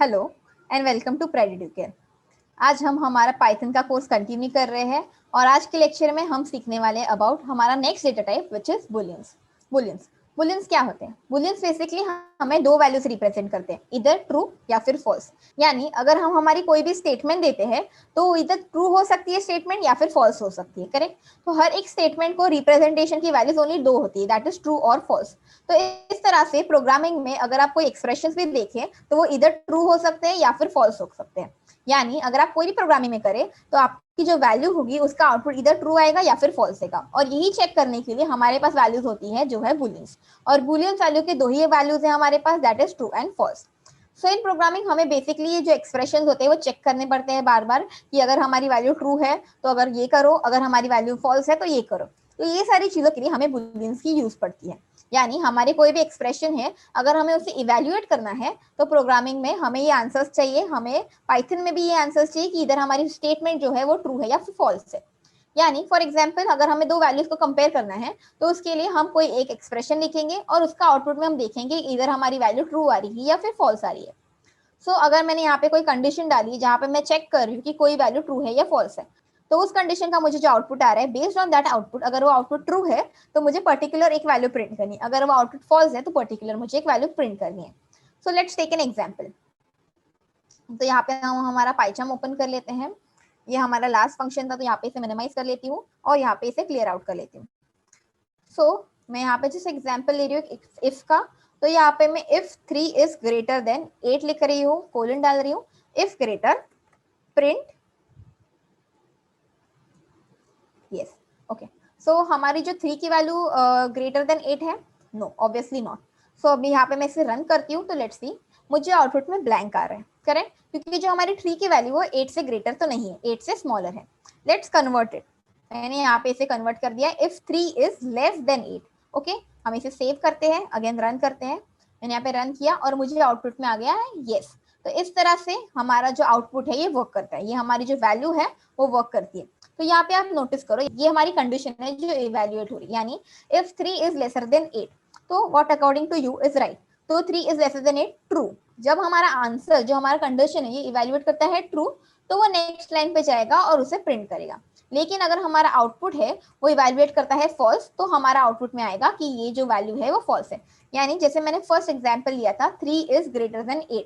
Hello and welcome to Pred Educare. आज हम हमारा पाइथन का कोर्स कंटिन्यू कर रहे हैं और आज के लेक्चर में हम सीखने वाले हैं अबाउट हमारा next data type which is bullions. Bullions क्या होते हैं? बुलियंस बेसिकली हमें दो वैल्यूज रिप्रेजेंट करते हैं, इधर ट्रू या फिर फॉल्स। यानी अगर हम हमारी कोई भी स्टेटमेंट देते हैं तो इधर ट्रू हो सकती है स्टेटमेंट या फिर फॉल्स हो सकती है, करेक्ट। तो हर एक स्टेटमेंट को रिप्रेजेंटेशन की वैल्यूज ओनली दो होती है, दैट इज ट्रू और फॉल्स। तो इस तरह से प्रोग्रामिंग में अगर आप कोई एक्सप्रेशंस भी देखें तो वो इधर ट्रू हो सकते हैं या फिर फॉल्स हो सकते हैं। यानी अगर आप कोई भी प्रोग्रामिंग में करें तो आपकी जो वैल्यू होगी उसका आउटपुट इधर ट्रू आएगा या फिर फॉल्स आएगा। और यही चेक करने के लिए हमारे पास वैल्यूज होती है जो है बुलियंस। और बुलियंस वैल्यू के दो ही वैल्यूज है हमारे पास, that is true and false. So in programming हमें बेसिकली ये जो एक्सप्रेशन होते हैं वो चेक करने पड़ते हैं बार बार कि अगर हमारी वैल्यू ट्रू है तो अगर ये करो, अगर हमारी वैल्यू फॉल्स है तो ये करो। तो ये सारी चीजों के लिए हमें बुलियंस की यूज पड़ती है। यानी हमारे कोई भी एक्सप्रेशन है, अगर हमें उसे इवेल्युएट करना है तो प्रोग्रामिंग में हमें ये आंसर्स चाहिए, हमें पाइथन में भी ये आंसर्स चाहिए कि इधर हमारी स्टेटमेंट जो है वो ट्रू है या फिर फॉल्स है। यानी फॉर एग्जाम्पल अगर हमें दो वैल्यूज को कंपेयर करना है तो उसके लिए हम कोई एक एक्सप्रेशन लिखेंगे और उसका आउटपुट में हम देखेंगे इधर हमारी वैल्यू ट्रू आ रही है या फिर फॉल्स आ रही है। अगर मैंने यहाँ पे कोई कंडीशन डाली जहाँ पे मैं चेक कर रही हूँ कि कोई वैल्यू ट्रू है या फॉल्स है, तो उस कंडीशन का मुझे जो आउटपुट आ रहा है बेस्ड ऑन दैट आउटपुट, अगर वो आउटपुट ट्रू है तो मुझे पर्टिकुलर एक वैल्यू प्रिंट करनी है, अगर वो आउटपुट फॉल्स है तो पर्टिकुलर मुझे एक वैल्यू प्रिंट करनी है। So let's take an example. तो यहाँ पे हम हमारा पाइथन ओपन कर लेते हैं। ये हमारा लास्ट फंक्शन था तो यहाँ पे इसे मिनिमाइज कर लेती हूँ और यहाँ पे इसे क्लियर आउट कर लेती हूँ। मैं यहाँ पे जिस एग्जाम्पल ले रही हूँ इफ का, तो यहाँ पे मैं इफ 3 इज ग्रेटर देन 8 लिख रही हूँ, कोलन डाल रही हूँ, if greater print yes. Okay, so हमारी जो 3 की वैल्यू ग्रेटर देन 8 है, नो ऑब्वियसली नॉट। सो अभी यहाँ पे मैं इसे रन करती हूँ तो लेट्स सी, मुझे आउटपुट में ब्लैंक आ रहा है, करेक्ट, क्योंकि जो हमारी 3 की वैल्यू है 8 से ग्रेटर तो नहीं है, 8 से स्मॉलर है। Let's convert it. मैंने यहाँ पे इसे कन्वर्ट कर दिया, if 3 is less than 8। Okay, हम इसे सेव करते हैं, अगेन रन करते हैं। मैंने यहाँ पे रन किया और मुझे आउटपुट में आ गया है येस। तो इस तरह से हमारा जो आउटपुट है ये वर्क करता है, ये हमारी जो वैल्यू है वो वर्क करती है। तो यहाँ पे आप नोटिस करो, ये हमारी कंडीशन है जो इवेल्युएट हो रही है, यानी इफ 3 इज लेसर देन 8 तो what according to you is right. तो 3 इज लेसर देन 8 ट्रू। जब हमारा आंसर जो हमारा कंडीशन है ये इवेल्युएट करता है ट्रू, तो वो नेक्स्ट लाइन पे जाएगा और उसे प्रिंट करेगा। लेकिन अगर हमारा आउटपुट है वो इवेल्युएट करता है फॉल्स, तो हमारा आउटपुट में आएगा कि ये जो वैल्यू है वो फॉल्स है। यानी जैसे मैंने फर्स्ट एग्जाम्पल लिया था 3 इज ग्रेटर देन 8,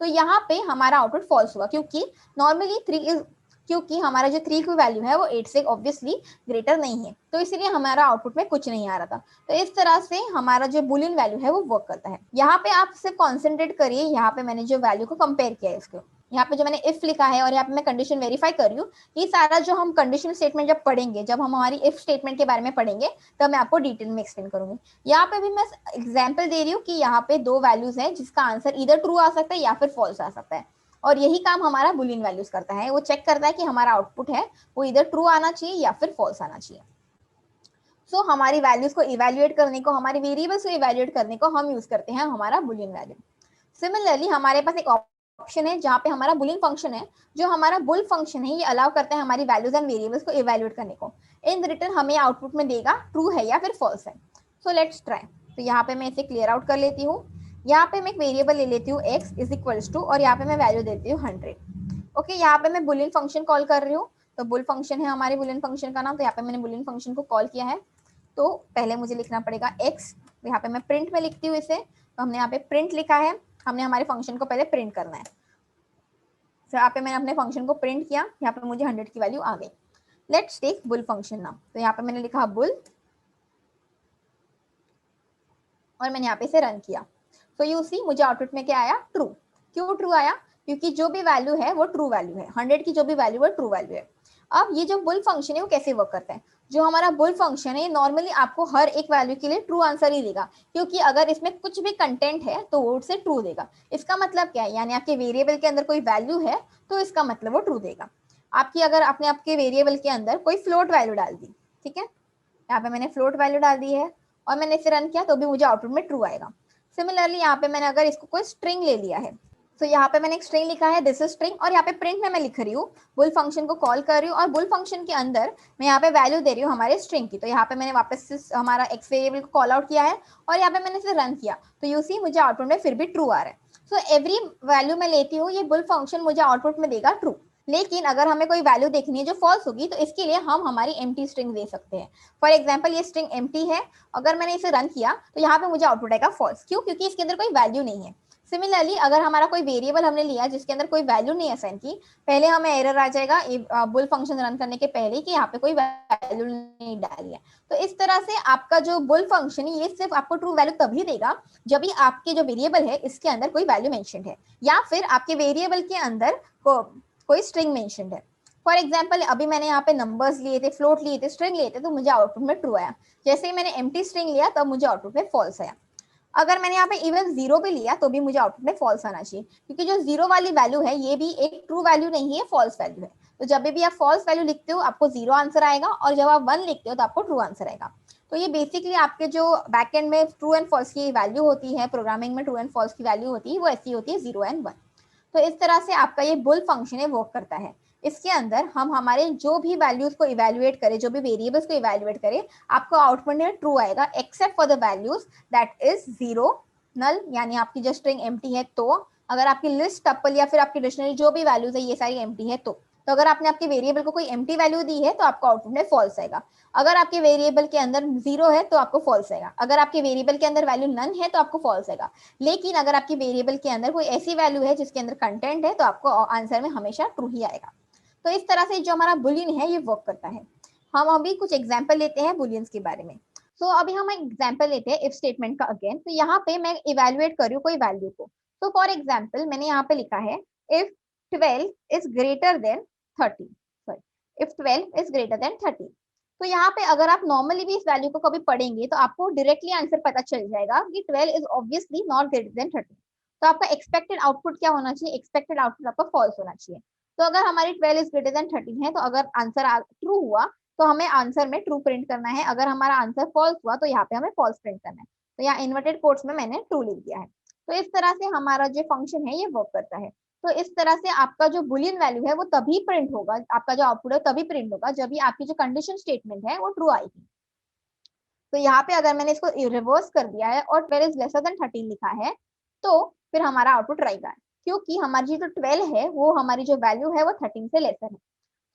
तो यहाँ पे हमारा आउटपुट फॉल्स हुआ, क्योंकि नॉर्मली 3 इज, क्योंकि हमारा जो 3 की वैल्यू है वो 8 से ऑब्वियसली ग्रेटर नहीं है, तो इसलिए हमारा आउटपुट में कुछ नहीं आ रहा था। तो इस तरह से हमारा जो बुलियन वैल्यू है वो वर्क करता है। यहाँ पे आप सिर्फ कॉन्सेंट्रेट करिए, यहाँ पे मैंने जो वैल्यू को कंपेयर किया है इसको, यहाँ पे जो मैंने इफ लिखा है और यहाँ पे मैं कंडीशन वेरीफाई कर रही हूँ। ये सारा जो हम कंडीशन स्टेटमेंट जब पढ़ेंगे, जब हम हमारी इफ स्टेटमेंट के बारे में पढ़ेंगे, तब मैं आपको डिटेल में एक्सप्लेन करूंगी। यहाँ पे भी मैं एग्जाम्पल दे रही हूँ कि यहाँ पे दो वैल्यूज है जिसका आंसर इधर ट्रू आ सकता है या फिर फॉल्स आ सकता है, और यही काम हमारा बुलियन वैल्यूज करता है। वो चेक करता है कि हमारा आउटपुट है वो इधर ट्रू आना चाहिए या फिर फॉल्स आना चाहिए। हमारी वैल्यूज को इवेल्युएट करने को, हमारे वेरिएबल्स को इवेल्युएट करने को हम यूज करते हैं हमारा बुलियन वैल्यू। सिमिलरली हमारे पास एक ऑप्शन है जहाँ पे हमारा बुलियन फंक्शन है, जो हमारा बुल फंक्शन है ये अलाउ करता है हमारी वैल्यूज एंड वेरिएबल्स को इवेल्युएट करने को। इन रिटर्न हमें आउटपुट में देगा ट्रू है या फिर फॉल्स है। So let's try. तो यहाँ पे मैं इसे क्लियर आउट कर लेती हूँ। यहाँ पे मैं एक वेरिएबल ले लेती हूँ x इज इक्वल्स टू, और यहाँ पे मैं वैल्यू देती हूँ 100। ओके, यहाँ पे मैं बुलियन फंक्शन कॉल कर रही हूँ, तो बुल फंक्शन है हमारे बुलियन फंक्शन का नाम। तो यहाँ पे मैंने बुलियन फंक्शन को कॉल किया है, तो पहले मुझे लिखना पड़ेगा x, यहाँ पे मैं प्रिंट में लिखती हूँ इसे। तो हमने यहाँ पे प्रिंट लिखा है, हमने हमारे फंक्शन को पहले प्रिंट करना है। तो यहाँ पे मैंने अपने फंक्शन को प्रिंट किया, यहाँ पे मुझे 100 की वैल्यू आ गई। Let's take bool function now. तो यहाँ पे मैंने लिखा बुल और मैंने यहाँ पे इसे रन किया। तो यू सी मुझे आउटपुट में क्या आया, ट्रू। क्यों ट्रू आया? क्योंकि जो भी वैल्यू है वो ट्रू वैल्यू है, 100 की जो भी वैल्यू है ट्रू वैल्यू है। अब ये जो बुल फंक्शन है वो कैसे वर्क करता है? जो हमारा बुल फंक्शन है नॉर्मली आपको हर एक वैल्यू के लिए ट्रू आंसर ही देगा, क्योंकि अगर इसमें कुछ भी कंटेंट है तो वो उसे ट्रू देगा। इसका मतलब क्या है? यानी आपके वेरिएबल के अंदर कोई वैल्यू है तो इसका मतलब वो ट्रू देगा। आपकी अगर आपने आपके वेरिएबल के अंदर कोई फ्लोट वैल्यू डाल दी, ठीक है, यहाँ पे मैंने फ्लोट वैल्यू डाल दी है और मैंने इसे रन किया तो भी मुझे आउटपुट में ट्रू आएगा। सिमिलरली यहाँ पे मैंने अगर इसको कोई स्ट्रिंग ले लिया है, तो यहाँ पे मैंने एक स्ट्रिंग लिखा है दिस इज स्ट्रिंग, और यहाँ पे प्रिंट में मैं लिख रही हूँ, बुल फंक्शन को कॉल कर रही हूँ और बुल फंक्शन के अंदर मैं यहाँ पे वैल्यू दे रही हूँ हमारे स्ट्रिंग की। तो यहाँ पे मैंने वापस से हमारा एक्स वेरिएबल को कॉल आउट किया है और यहाँ पे मैंने इसे रन किया, तो यू सी मुझे आउटपुट में फिर भी ट्रू आ रहा है। सो एवरी वैल्यू मैं लेती हूँ, ये बुल फंक्शन मुझे आउटपुट में देगा ट्रू। लेकिन अगर हमें कोई वैल्यू देखनी है जो फॉल्स होगी, तो इसके लिए हम हमारी एम्प्टी स्ट्रिंग दे सकते हैं। फॉर एग्जाम्पल ये स्ट्रिंग एम्प्टी है, अगर मैंने इसे रन किया तो यहाँ पे मुझे आउटपुट आएगा फॉल्स। क्यों? क्योंकि इसके अंदर कोई वैल्यू नहीं है। सिमिलरली अगर हमारा कोई वेरिएबल हमने लिया जिसके अंदर कोई वैल्यू नहीं असाइन की, पहले हमें एरर आ जाएगा बुल फंक्शन रन करने के पहले कि यहाँ पे कोई वैल्यू नहीं डाली है। तो इस तरह से आपका जो बुल फंक्शन है ये सिर्फ आपको ट्रू वैल्यू तभी देगा जब भी आपके जो वेरिएबल है इसके अंदर कोई वैल्यू मेंशन्ड है, या फिर आपके वेरिएबल के अंदर कोई स्ट्रिंग मेंशन्ड है। फॉर एग्जाम्पल अभी मैंने यहाँ पे नंबर्स लिए थे, फ्लोट लिए थे, स्ट्रिंग लिए थे, तो मुझे आउटपुट में ट्रू आया। जैसे ही मैंने एम्प्टी स्ट्रिंग लिया तब मुझे आउटपुट में फॉल्स आया। अगर मैंने यहाँ पे इवन जीरो भी लिया तो भी मुझे आउटपुट में फॉल्स आना चाहिए, क्योंकि जो जीरो वाली वैल्यू है ये भी एक ट्रू वैल्यू नहीं है, फॉल्स वैल्यू है। तो जब भी आप फॉल्स वैल्यू लिखते हो आपको जीरो आंसर आएगा, और जब आप वन लिखते हो तो आपको ट्रू आंसर आएगा। तो ये बेसिकली आपके जो बैकएंड में ट्रू एंड फॉल्स की वैल्यू होती है, प्रोग्रामिंग में ट्रू एंड फॉल्स की वैल्यू होती है, वो ऐसी होती है 0 एंड 1। तो इस तरह से आपका ये बुल फंक्शन है वर्क करता है। इसके अंदर हम हमारे जो भी वैल्यूज को इवेल्युएट करें, जो भी वेरिएबल्स को इवेल्युएट करें, आपको आउटपुट में ट्रू आएगा, except for the values that is zero, null, यानी आपकी जो स्ट्रिंग एम्प्टी है। तो अगर आपकी लिस्ट, टपल या फिर आपकी डिक्शनरी जो भी वैल्यूज है ये सारी एम्प्टी है, तो अगर आपने आपके वेरिएबल को कोई एम्प्टी वैल्यू दी है तो आपको आउटपुट में फॉल्स आएगा। अगर आपके वेरिएबल के अंदर जीरो है तो आपको फॉल्स आएगा। अगर आपके वेरिएबल के अंदर वैल्यू नन है तो आपको फॉल्स आएगा। लेकिन अगर आपकी वेरिएबल के अंदर कोई ऐसी वैल्यू है जिसके अंदर कंटेंट है तो आपको आंसर में हमेशा ट्रू ही आएगा। तो इस तरह से जो हमारा बुलियन है ये वर्क करता है। हम अभी कुछ एग्जाम्पल लेते हैं बुलियंस के बारे में। सो अभी हम एग्जाम्पल लेते हैं इफ स्टेटमेंट का अगेन। तो यहाँ पे मैं इवेल्युएट कर रही हूँ कोई वैल्यू को। तो फॉर एग्जाम्पल मैंने यहाँ पे लिखा है if 12 is greater than 30, sorry, if 12 is greater than 30। तो यहाँ पे अगर आप नॉर्मली भी इस वैल्यू को कभी पढ़ेंगे तो आपको डायरेक्टली आंसर पता चल जाएगा कि 12 is obviously not greater than 30। तो आपका एक्सपेक्टेड आउटपुट क्या होना चाहिए? एक्सपेक्टेड आउटपुट आपका फॉल्स होना चाहिए। तो अगर हमारी 12 इज ग्रेटर देन 13 है तो अगर आंसर ट्रू हुआ तो हमें आंसर में ट्रू प्रिंट करना है। अगर हमारा आंसर फॉल्स हुआ तो यहाँ पे हमें फॉल्स प्रिंट करना है। तो यहाँ इन्वर्टेड कोट्स में मैंने ट्रू लिख दिया है। तो इस तरह से हमारा जो फंक्शन है ये वर्क करता है। तो इस तरह से आपका जो बुलियन वैल्यू है वो तभी प्रिंट होगा, आपका जो आउटपुट है तभी प्रिंट होगा जब भी आपकी जो कंडीशन स्टेटमेंट है वो ट्रू आएगी। तो यहाँ पे अगर मैंने इसको रिवर्स कर दिया है और 12 इज लेसर देन 13 लिखा है तो फिर हमारा आउटपुट रहेगा, क्योंकि हमारी जो 12 है वो हमारी जो वैल्यू है वो 13 से लेसर है।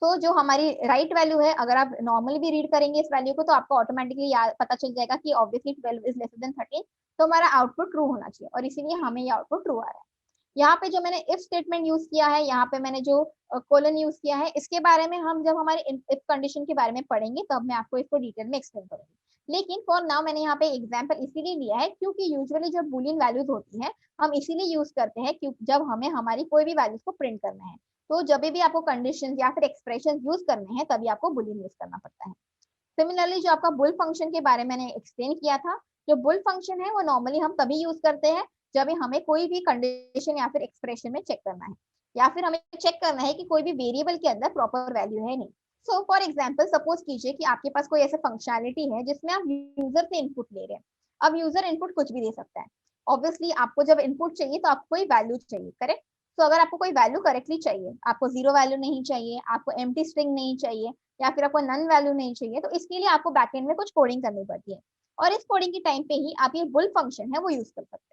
तो जो हमारी राइट वैल्यू है, अगर आप नॉर्मली भी रीड करेंगे इस वैल्यू को तो आपको ऑटोमेटिकली पता चल जाएगा कि ऑब्वियसली 12 इज लेसर देन 13, तो हमारा आउटपुट ट्रू होना चाहिए, और इसीलिए हमें ये आउटपुट ट्रू आ रहा है। यहाँ पे जो मैंने इफ स्टेटमेंट यूज किया है, यहाँ पे मैंने जो कोलन यूज किया है, इसके बारे में हम जब हमारे इफ कंडीशन के बारे में पढ़ेंगे तब मैं आपको इसको डिटेल में एक्सप्लेन करूंगी। लेकिन फॉर नाउ मैंने यहाँ पे एग्जाम्पल इसीलिए लिया है क्योंकि यूजुअली जो बुलियन वैल्यूज होती है हम इसीलिए यूज करते हैं क्योंकि जब हमें हमारी कोई भी वैल्यूज को प्रिंट करना है, तो जब भी आपको कंडीशन या फिर एक्सप्रेशन यूज करने हैं तभी आपको बुलियन यूज करना पड़ता है। सिमिलरली जो आपका बुल फंक्शन के बारे में मैंने एक्सप्लेन किया था, जो बुल फंक्शन है वो नॉर्मली हम तभी यूज करते हैं जब हमें कोई भी कंडीशन या फिर एक्सप्रेशन में चेक करना है, या फिर हमें चेक करना है कि कोई भी वेरिएबल के अंदर प्रॉपर वैल्यू है नहीं। सो फॉर एग्जाम्पल सपोज कीजिए कि आपके पास कोई ऐसा फंक्शनैलिटी है जिसमें आप यूजर से इनपुट ले रहे हैं। अब यूजर इनपुट कुछ भी दे सकता है। ऑब्वियसली आपको जब इनपुट चाहिए तो आपको कोई वैल्यू चाहिए, करेक्ट? तो अगर आपको कोई वैल्यू करेक्टली चाहिए, आपको जीरो वैल्यू नहीं चाहिए, आपको एम्प्टी स्ट्रिंग नहीं चाहिए, या फिर आपको नन वैल्यू नहीं चाहिए, तो इसके लिए आपको बैकएंड में कुछ कोडिंग करनी पड़ती है, और इस कोडिंग के टाइम पे ही आप ये बुल फंक्शन है वो यूज कर सकते हैं।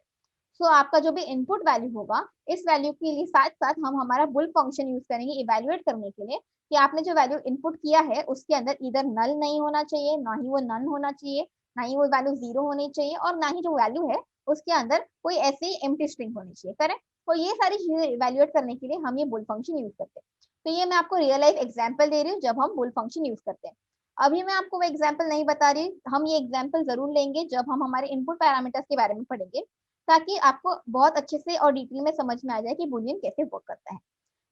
सो आपका जो भी इनपुट वैल्यू होगा, इस वैल्यू के लिए साथ साथ हम हमारा बुल फंक्शन यूज करेंगे इवेल्युएट करने के लिए कि आपने जो वैल्यू इनपुट किया है उसके अंदर इधर नल नहीं होना चाहिए, ना ही वो नन होना चाहिए, ना ही वो वैल्यू जीरो होनी चाहिए, और ना ही जो वैल्यू है उसके अंदर कोई ऐसी एम्प्टी स्ट्रिंग होनी चाहिए, करेक्ट? तो ये सारी चीजें इवेल्युएट करने के लिए हम ये बुल फंक्शन यूज करते हैं। तो ये मैं आपको रियल लाइफ एग्जाम्पल दे रही हूँ जब हम बुल फंक्शन यूज करते हैं। अभी मैं आपको वो एग्जाम्पल नहीं बता रही, हम ये एग्जाम्पल जरूर लेंगे जब हम हमारे इनपुट पैरामीटर्स के बारे में पढ़ेंगे, ताकि आपको बहुत अच्छे से और डिटेल में समझ में आ जाए कि बुलियन कैसे वर्क करता है।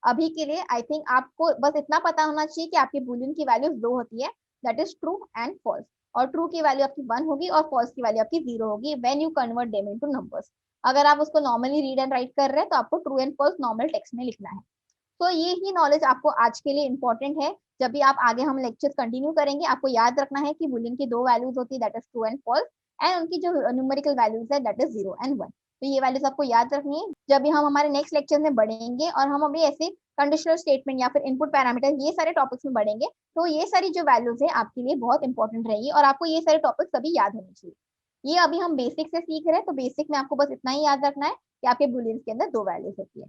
अभी के लिए आई थिंक आपको बस इतना पता होना चाहिए कि आपकी बुलियन की वैल्यू 2 होती है, that is true and false. और ट्रू की वैल्यू आपकी 1 होगी और फॉल्स की वैल्यू आपकी 0 होगी when you convert them into numbers. अगर आप उसको नॉर्मली रीड एंड राइट कर रहे हैं तो आपको true and false normal text में लिखना है। तो ये ही नॉलेज आपको आज के लिए इंपॉर्टेंट है। जब भी आप आगे हम लेक्चर्स कंटिन्यू करेंगे आपको याद रखना है कि बुलियन की 2 वैल्यूज होती है, that is true and false, and उनकी जो न्यूमेरिकल वैल्यूज है दैट इज 0 एंड 1। तो ये वैल्यूज आपको याद रखनी है जब भी हम हमारे नेक्स्ट लेक्चर में बढ़ेंगे, और हम अभी ऐसे कंडीशनल स्टेटमेंट या फिर इनपुट पैरामीटर ये सारे टॉपिक्स में बढ़ेंगे, तो ये सारी जो वैल्यूज है आपके लिए बहुत इंपॉर्टेंट रहेगी और आपको ये सारे टॉपिक्स सभी याद होने चाहिए। ये अभी हम बेसिक से सीख रहे हैं, तो बेसिक में आपको बस इतना ही याद रखना है कि आपके बुलियंस के अंदर 2 वैल्यूज होती है।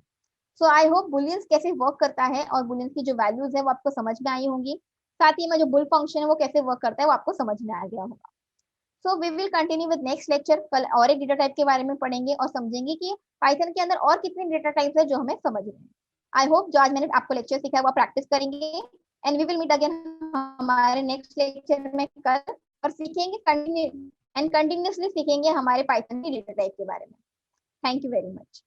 सो आई होप बुलियंस कैसे वर्क करता है और बुलियंस की जो वैल्यूज है वो आपको समझ में आई होंगी। साथ ही में जो बुल फंक्शन है वो कैसे वर्क करता है वो आपको समझ में आ गया होगा। So we will continue with next lecture. कल और एक डेटा टाइप के बारे में पढ़ेंगे और समझेंगे कि पाइथन के अंदर और कितने डेटा टाइप्स है जो हमें समझ रहे हैं। आई होप जो आज मैंने आपको लेक्चर सिखाया वो आप प्रैक्टिस करेंगे and we will meet again हमारे नेक्स्ट लेक्चर में कल, और सीखेंगे कंटिन्यूसली सीखेंगे हमारे पाइथन के डेटा टाइप के बारे में। Thank you very much.